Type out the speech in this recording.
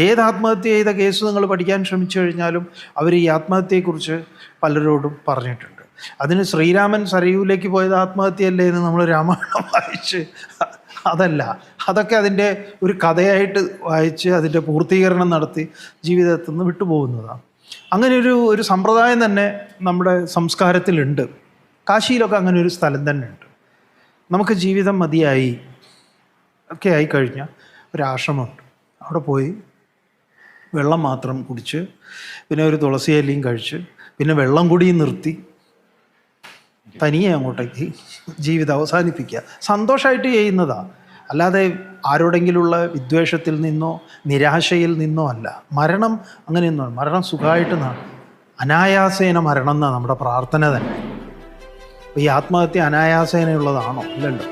ഏത് ആത്മഹത്യ ചെയ്ത കേസ് നിങ്ങൾ പഠിക്കാൻ ശ്രമിച്ചു കഴിഞ്ഞാലും അവർ ഈ ആത്മഹത്യയെക്കുറിച്ച് പലരോടും പറഞ്ഞിട്ടുണ്ട്. അതിന് ശ്രീരാമൻ സരയൂലേക്ക് പോയത് ആത്മഹത്യയല്ലേ എന്ന് നമ്മൾ രാമായണം വായിച്ച്, അതല്ല, അതൊക്കെ അതിൻ്റെ ഒരു കഥയായിട്ട് വായിച്ച് അതിൻ്റെ പൂർത്തീകരണം നടത്തി ജീവിതത്തിൽ നിന്ന് വിട്ടുപോകുന്നതാണ്. അങ്ങനെ ഒരു സമ്പ്രദായം തന്നെ നമ്മുടെ സംസ്കാരത്തിലുണ്ട്. കാശിയിലൊക്കെ അങ്ങനെ ഒരു സ്ഥലം തന്നെ ഉണ്ട്. നമുക്ക് ജീവിതം മതിയായി ഒക്കെ ആയിക്കഴിഞ്ഞാൽ ഒരാശ്രമമുണ്ട്. അവിടെ പോയി വെള്ളം മാത്രം കുടിച്ച്, പിന്നെ ഒരു തുളസി ഇലയും കഴിച്ച്, പിന്നെ വെള്ളം കുടിയും നിർത്തി തനിയെ അങ്ങോട്ടേക്ക് ജീവിതം അവസാനിപ്പിക്കുക. സന്തോഷമായിട്ട് ചെയ്യുന്നതാണ്, അല്ലാതെ ആരോടെങ്കിലുള്ള വിദ്വേഷത്തിൽ നിന്നോ നിരാശയിൽ നിന്നോ അല്ല. മരണം അങ്ങനെയൊന്നും, മരണം സുഖമായിട്ട് അനായാസേന മരണം എന്നാണ് നമ്മുടെ പ്രാർത്ഥന തന്നെ. ഈ ആത്മഹത്യ അനായാസേനയുള്ളതാണോ? ഇല്ലല്ലോ.